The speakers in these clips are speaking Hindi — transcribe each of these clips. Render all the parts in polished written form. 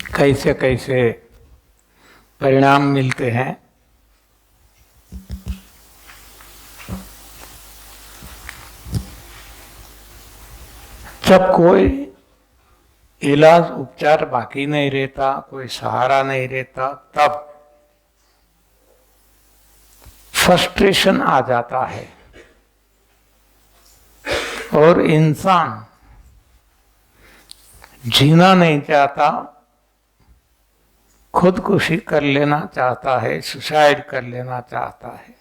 कैसे कैसे परिणाम मिलते हैं। जब कोई इलाज उपचार बाकी नहीं रहता, कोई सहारा नहीं रहता, तब फ्रस्ट्रेशन आ जाता है और इंसान जीना नहीं चाहता, खुदकुशी कर लेना चाहता है, सुसाइड कर लेना चाहता है।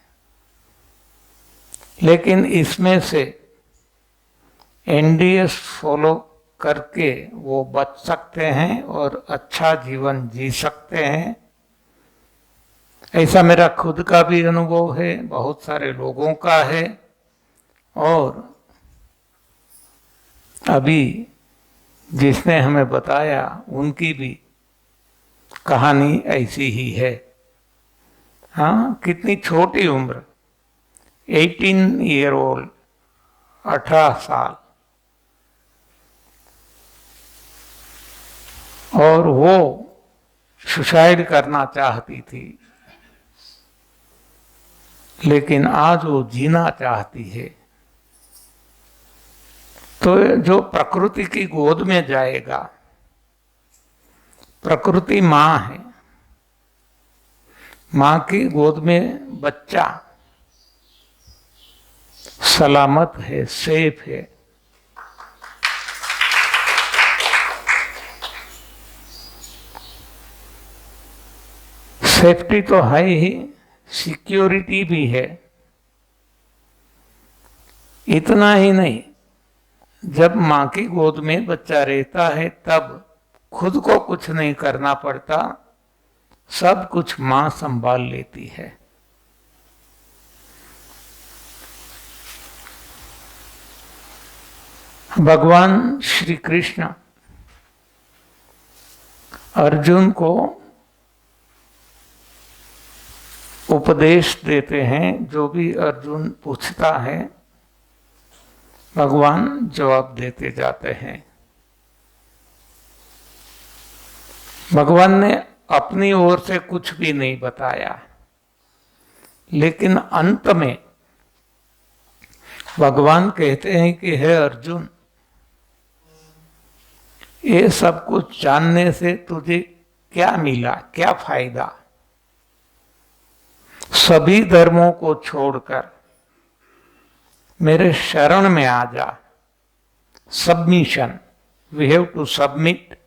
लेकिन इसमें से एनडीएस फॉलो करके वो बच सकते हैं और अच्छा जीवन जी सकते हैं। ऐसा मेरा खुद का भी अनुभव है, बहुत सारे लोगों का है, और अभी जिसने हमें बताया उनकी भी कहानी ऐसी ही है। हाँ, कितनी छोटी उम्र, 18 ईयर ओल्ड, 18 साल, और वो सुसाइड करना चाहती थी, लेकिन आज वो जीना चाहती है। तो जो प्रकृति की गोद में जाएगा, प्रकृति माँ है, माँ की गोद में बच्चा सलामत है, सेफ है। सेफ्टी तो है ही, सिक्योरिटी भी है। इतना ही नहीं, जब माँ की गोद में बच्चा रहता है तब खुद को कुछ नहीं करना पड़ता, सब कुछ माँ संभाल लेती है। भगवान श्री कृष्ण अर्जुन को उपदेश देते हैं। जो भी अर्जुन पूछता है, भगवान जवाब देते जाते हैं। भगवान ने अपनी ओर से कुछ भी नहीं बताया, लेकिन अंत में भगवान कहते हैं कि हे अर्जुन, ये सब कुछ जानने से तुझे क्या मिला, क्या फायदा? सभी धर्मों को छोड़कर मेरे शरण में आ जा। Submission, we have to submit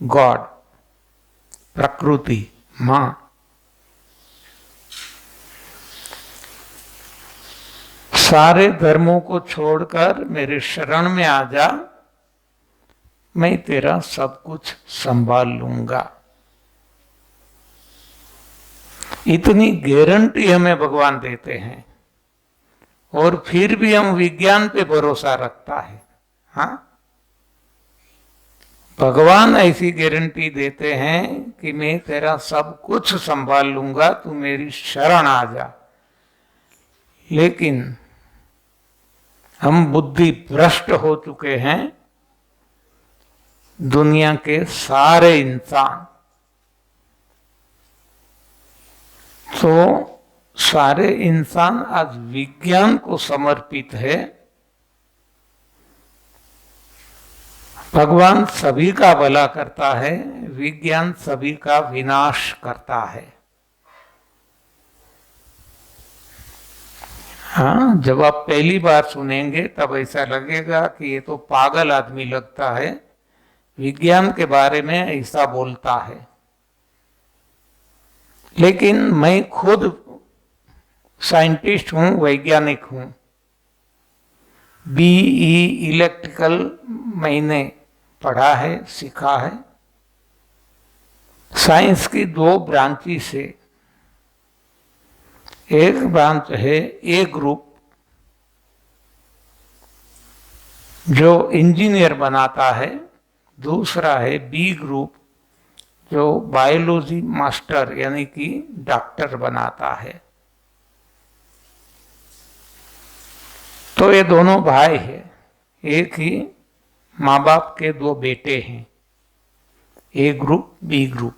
God, प्रकृति मां। सारे धर्मों को छोड़कर मेरे शरण में आ जा, मैं तेरा सब कुछ संभाल लूंगा। इतनी गारंटी हमें भगवान देते हैं, और फिर भी हम विज्ञान पे भरोसा रखता है। हाँ, भगवान ऐसी गारंटी देते हैं कि मैं तेरा सब कुछ संभाल लूंगा, तू मेरी शरण आ जा। लेकिन हम बुद्धि भ्रष्ट हो चुके हैं। दुनिया के सारे इंसान, तो सारे इंसान आज विज्ञान को समर्पित है। भगवान सभी का भला करता है, विज्ञान सभी का विनाश करता है। हाँ, जब आप पहली बार सुनेंगे तब ऐसा लगेगा कि ये तो पागल आदमी लगता है, विज्ञान के बारे में ऐसा बोलता है। लेकिन मैं खुद साइंटिस्ट हूं, वैज्ञानिक हूं। बीई इलेक्ट्रिकल मैंने पढ़ा है, सीखा है। साइंस की दो ब्रांची से, एक ब्रांच है ए ग्रुप, जो इंजीनियर बनाता है। दूसरा है बी ग्रुप, जो बायोलॉजी मास्टर यानी कि डॉक्टर बनाता है। तो ये दोनों भाई हैं, एक ही माँ बाप के दो बेटे हैं। ए ग्रुप, बी ग्रुप।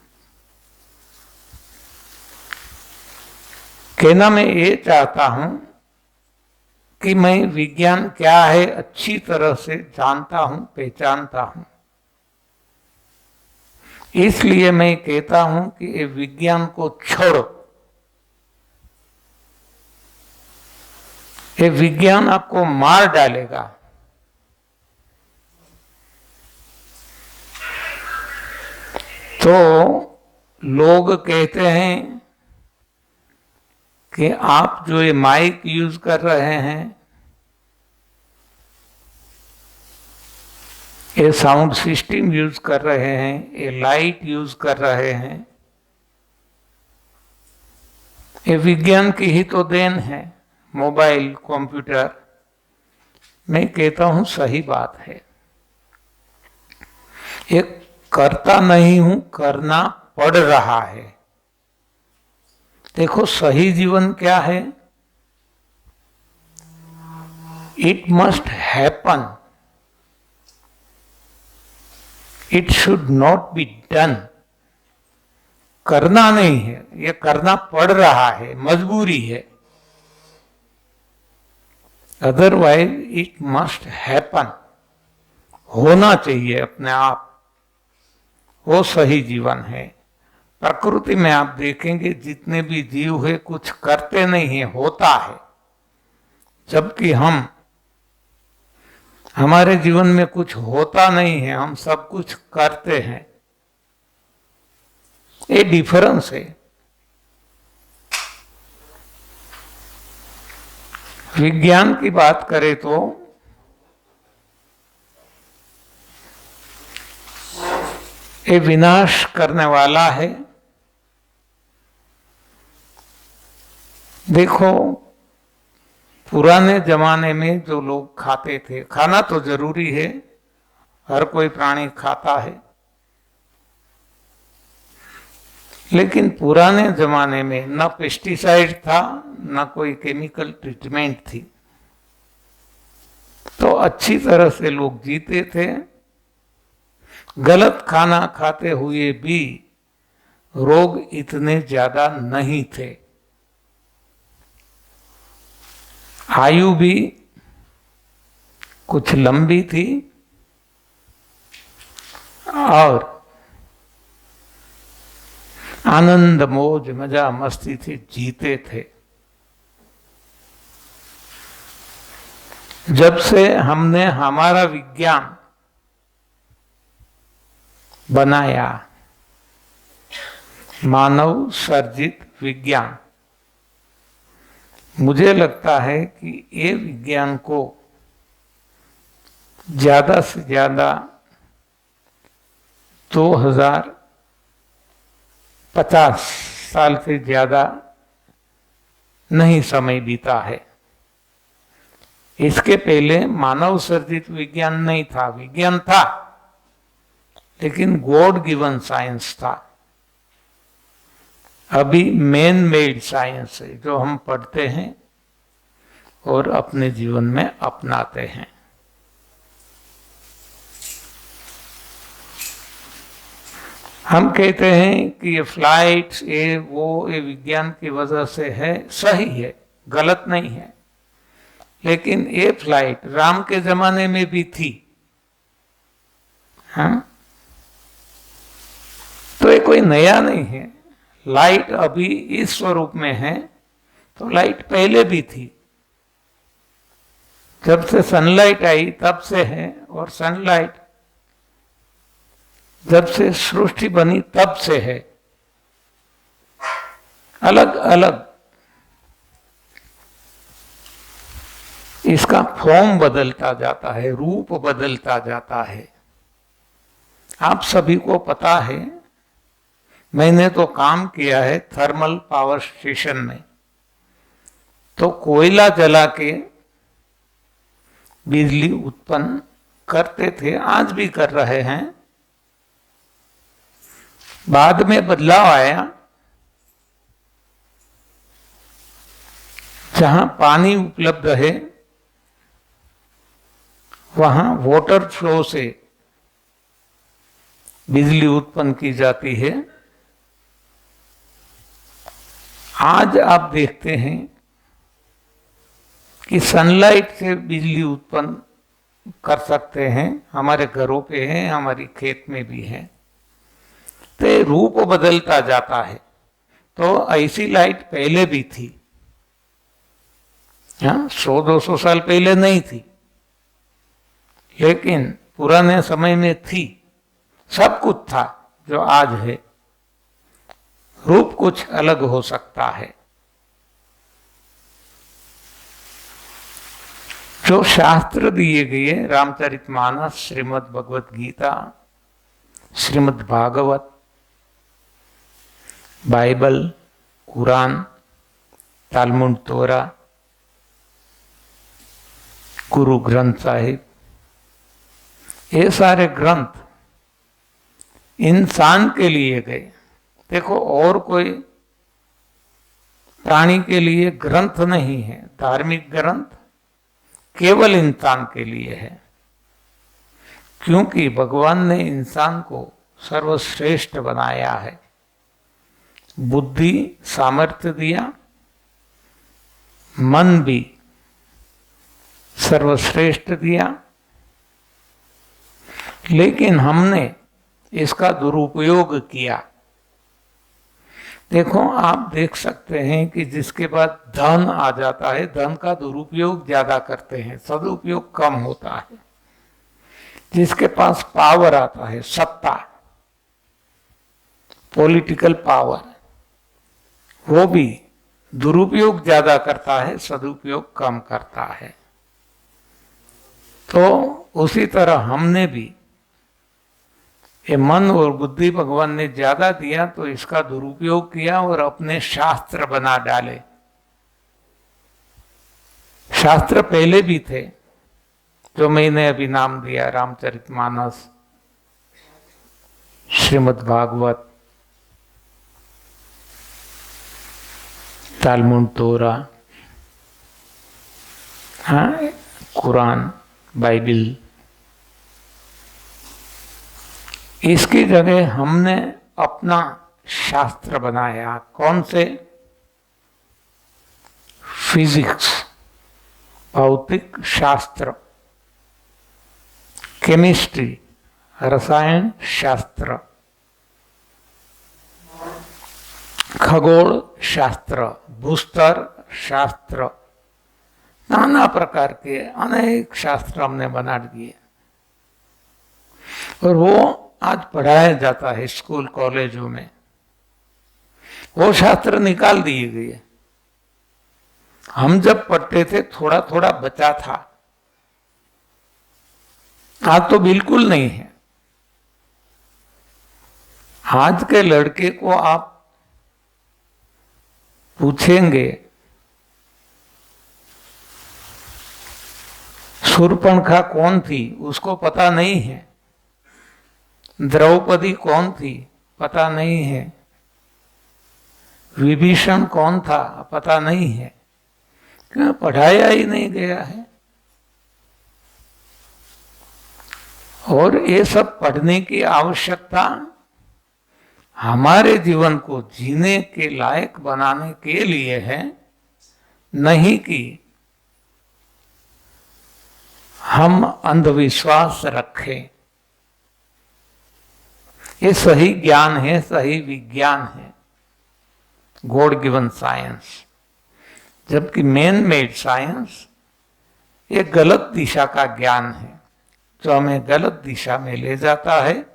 कहना मैं ये चाहता हूं कि मैं विज्ञान क्या है अच्छी तरह से जानता हूं, पहचानता हूं। इसलिए मैं कहता हूं कि ये विज्ञान को छोड़ो। ये विज्ञान आपको मार डालेगा। तो लोग कहते हैं कि आप जो ये माइक यूज कर रहे हैं, ये साउंड सिस्टम यूज कर रहे हैं, ये लाइट यूज कर रहे हैं, ये विज्ञान की ही तो देन है, मोबाइल, कंप्यूटर। मैं कहता हूं सही बात है। ये करता नहीं हूं, करना पड़ रहा है। देखो सही जीवन क्या है? It must happen, it should not be done. करना नहीं है, ये करना पड़ रहा है, मजबूरी है। अदरवाइज इट मस्ट हैपन, होना चाहिए अपने आप। वो सही जीवन है। प्रकृति में आप देखेंगे जितने भी जीव है कुछ करते नहीं है, होता है। जबकि हमारे जीवन में कुछ होता नहीं है, हम सब कुछ करते हैं। ये डिफरेंस है। विज्ञान की बात करें तो ये विनाश करने वाला है। देखो पुराने जमाने में जो लोग खाते थे, खाना तो जरूरी है, हर कोई प्राणी खाता है, लेकिन पुराने जमाने में न पेस्टिसाइड था, न कोई केमिकल ट्रीटमेंट थी, तो अच्छी तरह से लोग जीते थे। गलत खाना खाते हुए भी रोग इतने ज्यादा नहीं थे। आयु भी कुछ लंबी थी और आनंद, मौज, मजा, मस्ती थी, जीते थे। जब से हमने हमारा विज्ञान बनाया, मानव सर्जित विज्ञान, मुझे लगता है कि ये विज्ञान को ज्यादा से ज्यादा 2050 साल से ज्यादा नहीं समय बीता है। इसके पहले मानव सर्जित विज्ञान नहीं था। विज्ञान था लेकिन गॉड गिवन साइंस था। अभी मैन मेड साइंस है जो हम पढ़ते हैं और अपने जीवन में अपनाते हैं। हम कहते हैं कि ये फ्लाइट्स, ये विज्ञान की वजह से है, सही है, गलत नहीं है। लेकिन ये फ्लाइट राम के जमाने में भी थी, हाँ? तो ये कोई नया नहीं है। लाइट अभी इस स्वरूप में है तो लाइट पहले भी थी। जब से सनलाइट आई तब से है, और सनलाइट जब से सृष्टि बनी तब से है। अलग अलग इसका फॉर्म बदलता जाता है, रूप बदलता जाता है। आप सभी को पता है, मैंने तो काम किया है थर्मल पावर स्टेशन में। तो कोयला जला के बिजली उत्पन्न करते थे, आज भी कर रहे हैं। बाद में बदलाव आया, जहां पानी उपलब्ध है वहां वाटर फ्लो से बिजली उत्पन्न की जाती है। आज आप देखते हैं कि सनलाइट से बिजली उत्पन्न कर सकते हैं, हमारे घरों पे है, हमारी खेत में भी है। तो रूप बदलता जाता है। तो ऐसी लाइट पहले भी थी, हाँ, 100-200 साल पहले नहीं थी, लेकिन पुराने समय में थी। सब कुछ था जो आज है, रूप कुछ अलग हो सकता है। जो शास्त्र दिए गए, रामचरितमानस, श्रीमद् भगवत गीता, श्रीमद् भागवत, बाइबल, कुरान, तालमुड तोरा, गुरु ग्रंथ साहिब, ये सारे ग्रंथ इंसान के लिए गए। देखो, और कोई प्राणी के लिए ग्रंथ नहीं है, धार्मिक ग्रंथ केवल इंसान के लिए है, क्योंकि भगवान ने इंसान को सर्वश्रेष्ठ बनाया है। बुद्धि, सामर्थ्य दिया, मन भी सर्वश्रेष्ठ दिया, लेकिन हमने इसका दुरुपयोग किया। देखो, आप देख सकते हैं कि जिसके पास धन आ जाता है, धन का दुरुपयोग ज्यादा करते हैं, सदुपयोग कम होता है। जिसके पास पावर आता है, सत्ता, पॉलिटिकल पावर, वो भी दुरुपयोग ज्यादा करता है, सदुपयोग कम करता है। तो उसी तरह हमने भी ये मन और बुद्धि भगवान ने ज्यादा दिया, तो इसका दुरुपयोग किया और अपने शास्त्र बना डाले। शास्त्र पहले भी थे, जो मैंने अभी नाम दिया, रामचरितमानस, श्रीमद् भागवत, तालमुड तोरा, हाँ, कुरान, बाइबल। इसकी जगह हमने अपना शास्त्र बनाया। कौन से? फिजिक्स, भौतिक शास्त्र, केमिस्ट्री, रसायन शास्त्र, खगोल शास्त्र, भूस्तर शास्त्र, नाना प्रकार के अनेक शास्त्र हमने बना दिए, और वो आज पढ़ाया जाता है स्कूल कॉलेजों में। वो शास्त्र निकाल दिए गए। हम जब पढ़ते थे थोड़ा थोड़ा बचा था, आज तो बिल्कुल नहीं है। आज के लड़के को आप पूछेंगे शूर्पणखा कौन थी, उसको पता नहीं है। द्रौपदी कौन थी, पता नहीं है। विभीषण कौन था, पता नहीं है। क्यों? पढ़ाया ही नहीं गया है। और ये सब पढ़ने की आवश्यकता हमारे जीवन को जीने के लायक बनाने के लिए है, नहीं कि हम अंधविश्वास रखें। ये सही ज्ञान है, सही विज्ञान है, गॉड गिवन साइंस। जबकि मैन मेड साइंस ये गलत दिशा का ज्ञान है, जो हमें गलत दिशा में ले जाता है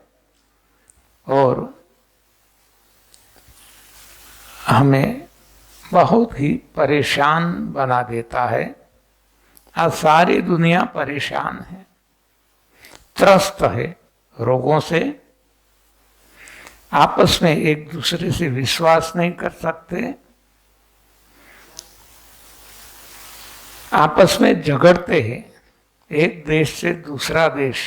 और हमें बहुत ही परेशान बना देता है। आज सारी दुनिया परेशान है, त्रस्त है रोगों से, आपस में एक दूसरे से विश्वास नहीं कर सकते, आपस में झगड़ते हैं। एक देश से दूसरा देश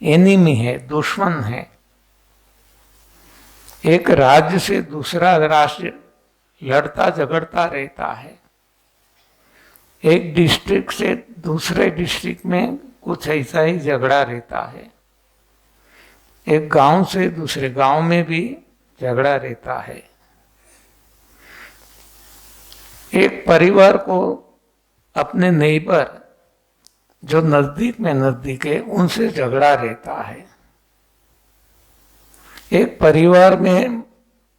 एनिमी है, दुश्मन है। एक राज्य से दूसरा राज्य लड़ता झगड़ता रहता है। एक डिस्ट्रिक्ट से दूसरे डिस्ट्रिक्ट में कुछ ऐसा ही झगड़ा रहता है। एक गांव से दूसरे गांव में भी झगड़ा रहता है। एक परिवार को अपने नेबर जो नजदीक में नजदीक है उनसे झगड़ा रहता है। एक परिवार में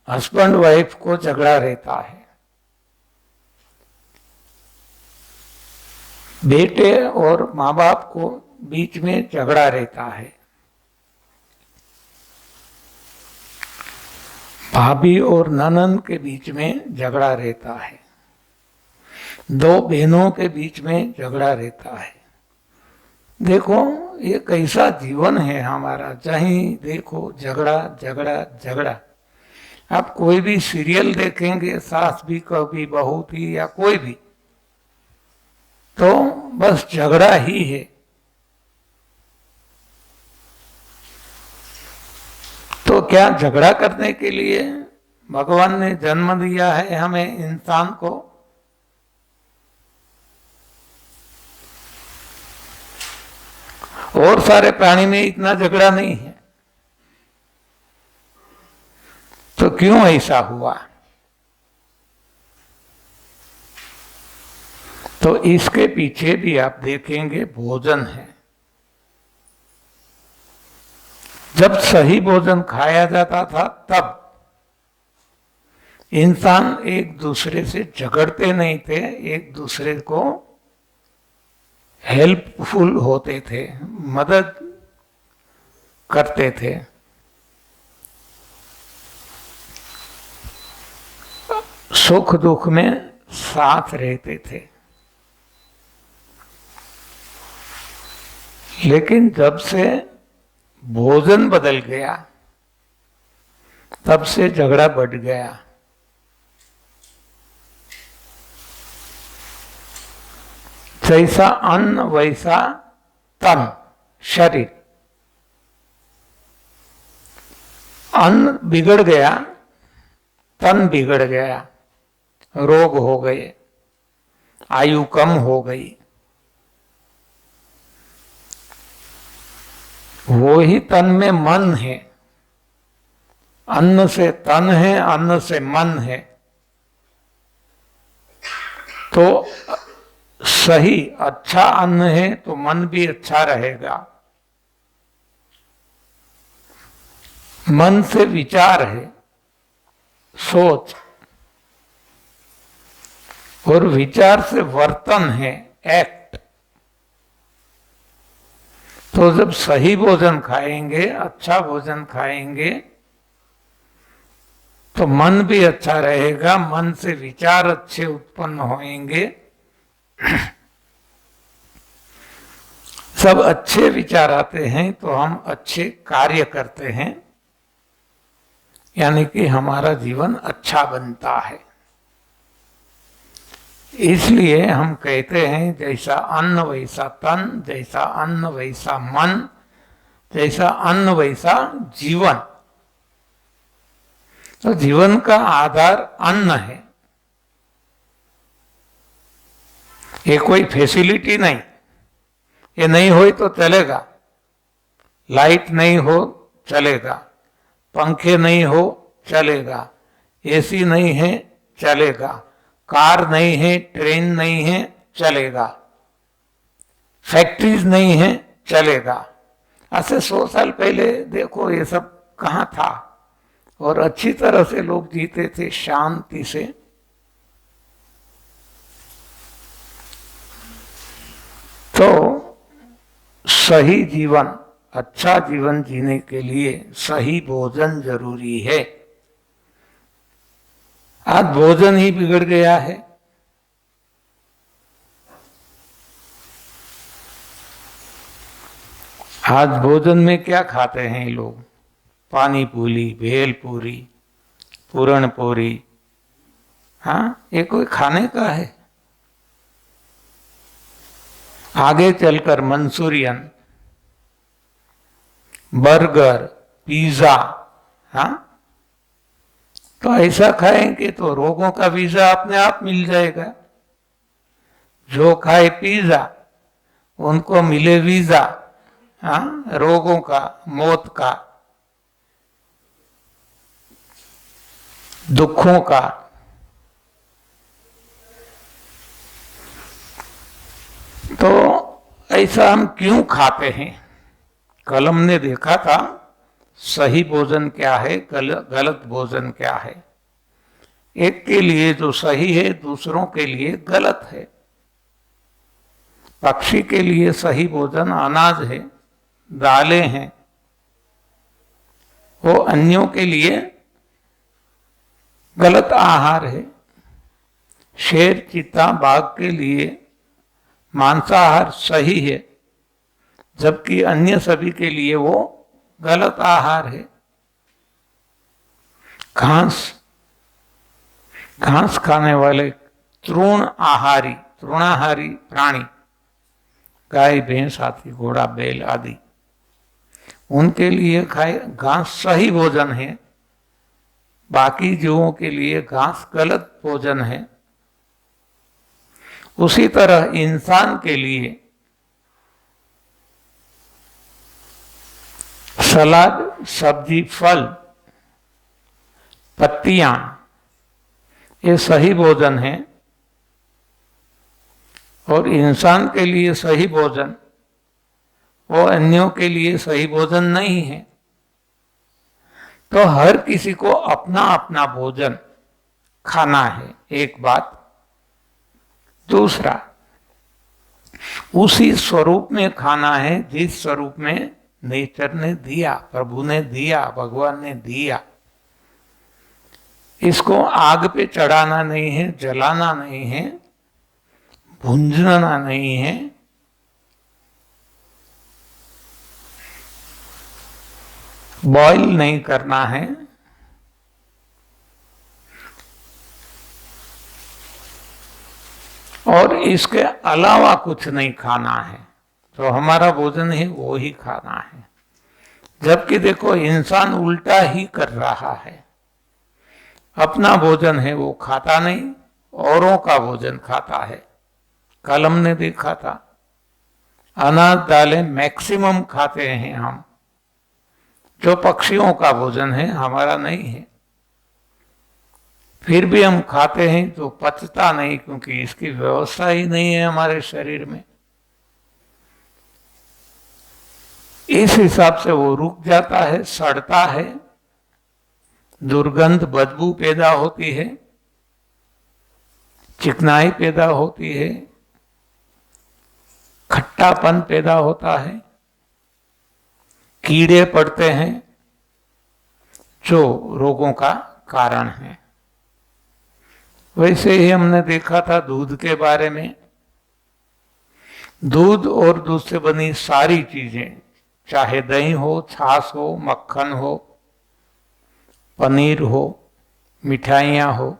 हस्बैंड वाइफ को झगड़ा रहता है। बेटे और माँ बाप को बीच में झगड़ा रहता है। भाभी और ननंद के बीच में झगड़ा रहता है। दो बहनों के बीच में झगड़ा रहता है। देखो ये कैसा जीवन है हमारा, जहीं देखो झगड़ा झगड़ा झगड़ा। आप कोई भी सीरियल देखेंगे, सास भी कभी बहू थी या कोई भी, तो बस झगड़ा ही है। तो क्या झगड़ा करने के लिए भगवान ने जन्म दिया है हमें, इंसान को? और सारे प्राणी में इतना झगड़ा नहीं है, तो क्यों ऐसा हुआ? तो इसके पीछे भी आप देखेंगे भोजन है। जब सही भोजन खाया जाता था तब इंसान एक दूसरे से झगड़ते नहीं थे, एक दूसरे को हेल्पफुल होते थे, मदद करते थे। सुख दुख में साथ रहते थे। लेकिन जब से भोजन बदल गया तब से झगड़ा बढ़ गया। जैसा अन्न वैसा तन, शरीर। अन्न बिगड़ गया, तन बिगड़ गया, रोग हो गए, आयु कम हो गई। वो ही तन में मन है। अन्न से तन है, अन्न से मन है। तो सही अच्छा अन्न है तो मन भी अच्छा रहेगा। मन से विचार है, सोच, और विचार से वर्तन है, एक्ट। तो जब सही भोजन खाएंगे, अच्छा भोजन खाएंगे, तो मन भी अच्छा रहेगा, मन से विचार अच्छे उत्पन्न होंगे। सब अच्छे विचार आते हैं तो हम अच्छे कार्य करते हैं, यानी कि हमारा जीवन अच्छा बनता है। इसलिए हम कहते हैं जैसा अन्न वैसा तन, जैसा अन्न वैसा मन, जैसा अन्न वैसा जीवन। तो जीवन का आधार अन्न है। ये कोई फैसिलिटी नहीं, ये नहीं हो तो चलेगा। लाइट नहीं हो चलेगा, पंखे नहीं हो चलेगा, एसी नहीं है चलेगा, कार नहीं है, ट्रेन नहीं है चलेगा, फैक्ट्रीज नहीं है चलेगा। ऐसे 100 साल पहले देखो ये सब कहाँ था, और अच्छी तरह से लोग जीते थे शांति से। तो सही जीवन, अच्छा जीवन जीने के लिए सही भोजन जरूरी है। आज भोजन ही बिगड़ गया है। आज भोजन में क्या खाते हैं लोग? पानी पूरी, भेल पूरी, पूरण पूरी। हाँ, ये कोई खाने का है? आगे चलकर मंचूरियन, बर्गर, पिज्जा। हाँ, तो ऐसा खाएंगे तो रोगों का वीजा अपने आप मिल जाएगा। जो खाए पिज्जा उनको मिले वीजा, हाँ, रोगों का, मौत का। दुखों का। तो ऐसा हम क्यों खाते हैं? कल हमने देखा था सही भोजन क्या है, गलत भोजन क्या है। एक के लिए जो सही है दूसरों के लिए गलत है। पक्षी के लिए सही भोजन अनाज है, दालें हैं, वो अन्यों के लिए गलत आहार है। शेर, चीता, बाघ के लिए मांसाहार सही है, जबकि अन्य सभी के लिए वो गलत आहार है। घास खाने वाले तृणाहारी प्राणी, गाय, भैंस, हाथी, घोड़ा, बैल आदि, उनके लिए घास सही भोजन है, बाकी जीवों के लिए घास गलत भोजन है। उसी तरह इंसान के लिए सलाद, सब्जी, फल, पत्तियां, ये सही भोजन है, और इंसान के लिए सही भोजन वो अन्यों के लिए सही भोजन नहीं है। तो हर किसी को अपना अपना भोजन खाना है, एक बात। दूसरा, उसी स्वरूप में खाना है जिस स्वरूप में नेचर ने दिया, प्रभु ने दिया, भगवान ने दिया। इसको आग पे चढ़ाना नहीं है, जलाना नहीं है, भूंजना नहीं है, बॉईल नहीं करना है। और इसके अलावा कुछ नहीं खाना है। जो हमारा भोजन है वो ही खाना है। जबकि देखो इंसान उल्टा ही कर रहा है। अपना भोजन है वो खाता नहीं, औरों का भोजन खाता है। कल हमने देखा था अनाज, दालें मैक्सिमम खाते हैं हम, जो पक्षियों का भोजन है, हमारा नहीं है। फिर भी हम खाते हैं तो पचता नहीं, क्योंकि इसकी व्यवस्था ही नहीं है हमारे शरीर में। इस हिसाब से वो रुक जाता है, सड़ता है, दुर्गंध, बदबू पैदा होती है, चिकनाई पैदा होती है, खट्टापन पैदा होता है, कीड़े पड़ते हैं, जो रोगों का कारण है। वैसे ही हमने देखा था दूध के बारे में। दूध और दूध से बनी सारी चीजें, चाहे दही हो, छाछ हो, मक्खन हो, पनीर हो, मिठाइयां हो,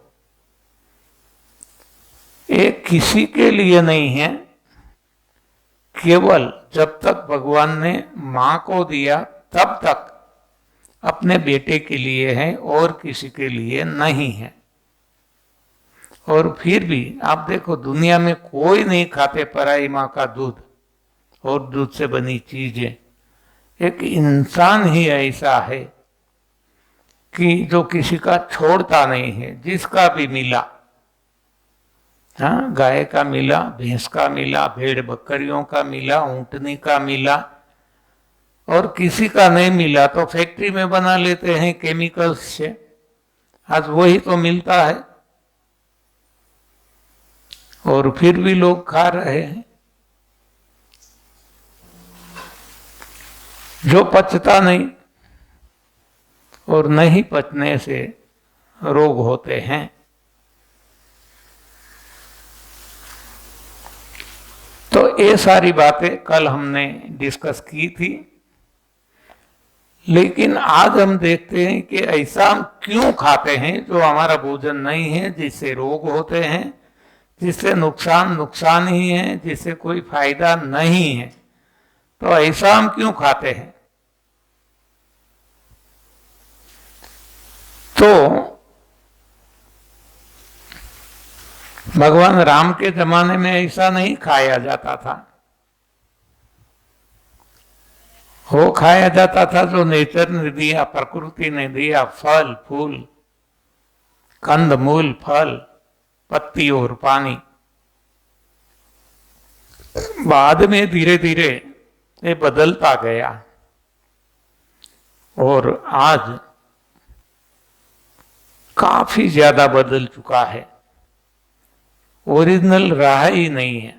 ये किसी के लिए नहीं है। केवल जब तक भगवान ने मां को दिया तब तक अपने बेटे के लिए है, और किसी के लिए नहीं है। और फिर भी आप देखो दुनिया में कोई नहीं खाते पराई माँ का दूध और दूध से बनी चीजें। एक इंसान ही ऐसा है कि जो किसी का छोड़ता नहीं है, जिसका भी मिला, हाँ, गाय का मिला, भैंस का मिला, भेड़ बकरियों का मिला, ऊंटनी का मिला, और किसी का नहीं मिला तो फैक्ट्री में बना लेते हैं केमिकल्स से। आज वही तो मिलता है और फिर भी लोग खा रहे हैं। जो पचता नहीं, और नहीं पचने से रोग होते हैं। तो ये सारी बातें कल हमने डिस्कस की थी, लेकिन आज हम देखते हैं कि ऐसा हम क्यों खाते हैं जो हमारा भोजन नहीं है, जिससे रोग होते हैं, जिससे नुकसान ही है, जिससे कोई फायदा नहीं है। तो ऐसा हम क्यों खाते हैं? तो भगवान राम के जमाने में ऐसा नहीं खाया जाता था। वो खाया जाता था जो नेचर ने दिया, प्रकृति ने दिया, फल फूल, कंद मूल फल पत्ती और पानी। बाद में धीरे धीरे ये बदलता गया और आज काफी ज्यादा बदल चुका है, ओरिजिनल रहा ही नहीं है।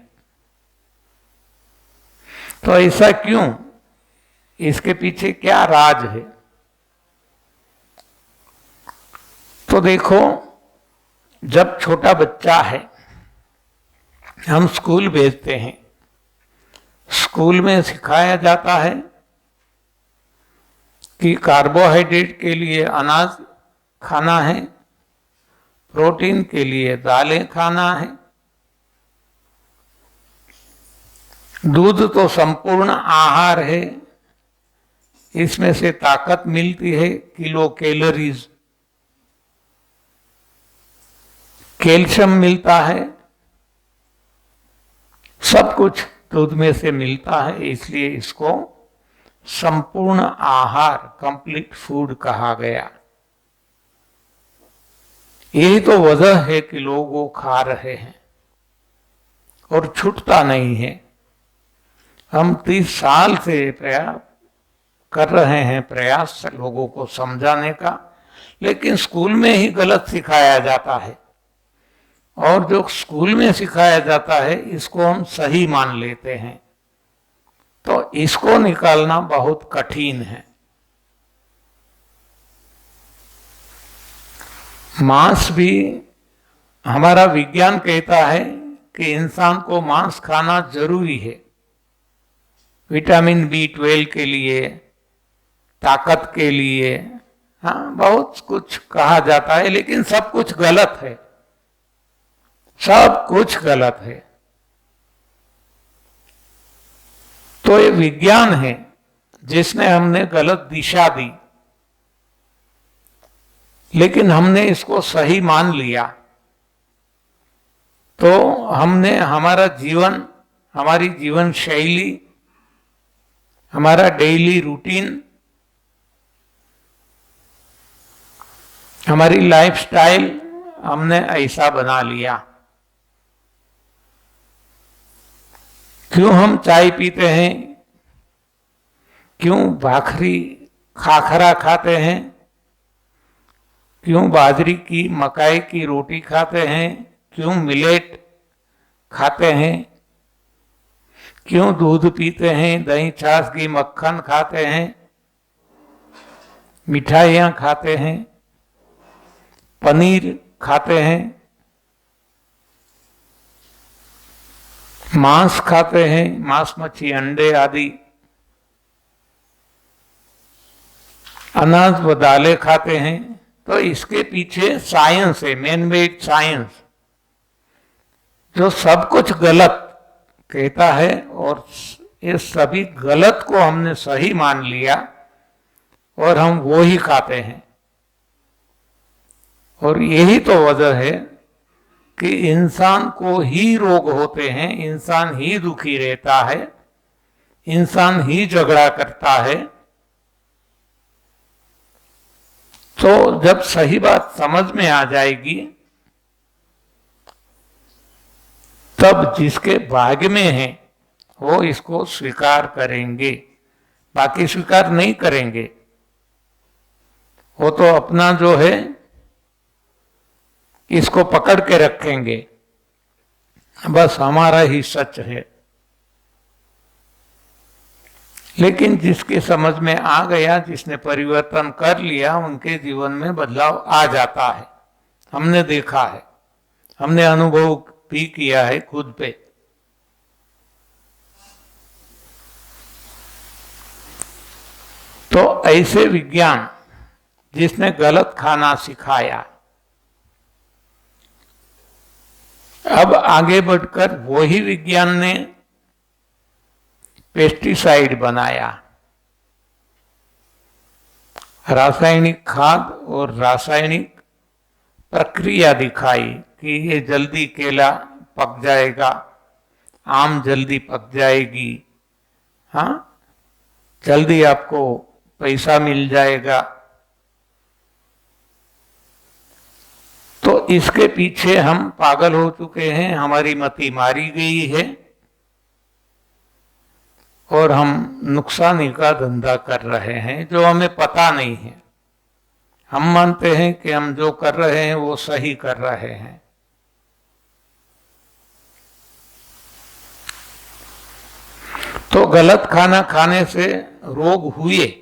तो ऐसा क्यों? इसके पीछे क्या राज है? तो देखो, जब छोटा बच्चा है, हम स्कूल भेजते हैं, स्कूल में सिखाया जाता है कि कार्बोहाइड्रेट के लिए अनाज खाना है, प्रोटीन के लिए दालें खाना है, दूध तो संपूर्ण आहार है, इसमें से ताकत मिलती है, किलो कैलोरीज, कैल्शियम मिलता है, सब कुछ दूध में से मिलता है, इसलिए इसको संपूर्ण आहार, कंप्लीट फूड कहा गया। यही तो वजह है कि लोग वो खा रहे हैं और छूटता नहीं है। हम 30 साल से प्रयास कर रहे हैं, प्रयास लोगों को समझाने का, लेकिन स्कूल में ही गलत सिखाया जाता है और जो स्कूल में सिखाया जाता है इसको हम सही मान लेते हैं, तो इसको निकालना बहुत कठिन है। मांस भी, हमारा विज्ञान कहता है कि इंसान को मांस खाना जरूरी है, विटामिन B12 के लिए, ताकत के लिए, हाँ बहुत कुछ कहा जाता है, लेकिन सब कुछ गलत है, सब कुछ गलत है। तो ये विज्ञान है जिसने हमने गलत दिशा दी, लेकिन हमने इसको सही मान लिया, तो हमने हमारा जीवन, हमारी जीवन शैली, हमारा डेली रूटीन, हमारी लाइफस्टाइल हमने ऐसा बना लिया। क्यों हम चाय पीते हैं? क्यों भाखरी खाखरा खाते हैं? क्यों बाजरी की, मकाई की रोटी खाते हैं? क्यों मिलेट खाते हैं? क्यों दूध पीते हैं, दही छाछ घी मक्खन खाते हैं, मिठाइयाँ खाते हैं, पनीर खाते हैं, मांस खाते हैं, मांस मच्छी अंडे आदि, अनाज व दालें खाते हैं? तो इसके पीछे साइंस है, मैन मेड साइंस, जो सब कुछ गलत कहता है, और ये सभी गलत को हमने सही मान लिया और हम वो ही खाते हैं। और यही तो वजह है कि इंसान को ही रोग होते हैं, इंसान ही दुखी रहता है, इंसान ही झगड़ा करता है। तो जब सही बात समझ में आ जाएगी, तब जिसके भाग्य में है वो इसको स्वीकार करेंगे, बाकी स्वीकार नहीं करेंगे। वो तो अपना जो है इसको पकड़ के रखेंगे, बस हमारा ही सच है। लेकिन जिसके समझ में आ गया, जिसने परिवर्तन कर लिया, उनके जीवन में बदलाव आ जाता है। हमने देखा है, हमने अनुभव भी किया है खुद पे। तो ऐसे विज्ञान जिसने गलत खाना सिखाया, अब आगे बढ़कर वही विज्ञान ने पेस्टिसाइड बनाया, रासायनिक खाद और रासायनिक प्रक्रिया दिखाई कि ये जल्दी केला पक जाएगा, आम जल्दी पक जाएगी, हाँ जल्दी आपको पैसा मिल जाएगा। इसके पीछे हम पागल हो चुके हैं, हमारी मति मारी गई है और हम नुकसानी का धंधा कर रहे हैं जो हमें पता नहीं है। हम मानते हैं कि हम जो कर रहे हैं वो सही कर रहे हैं। तो गलत खाना खाने से रोग हुए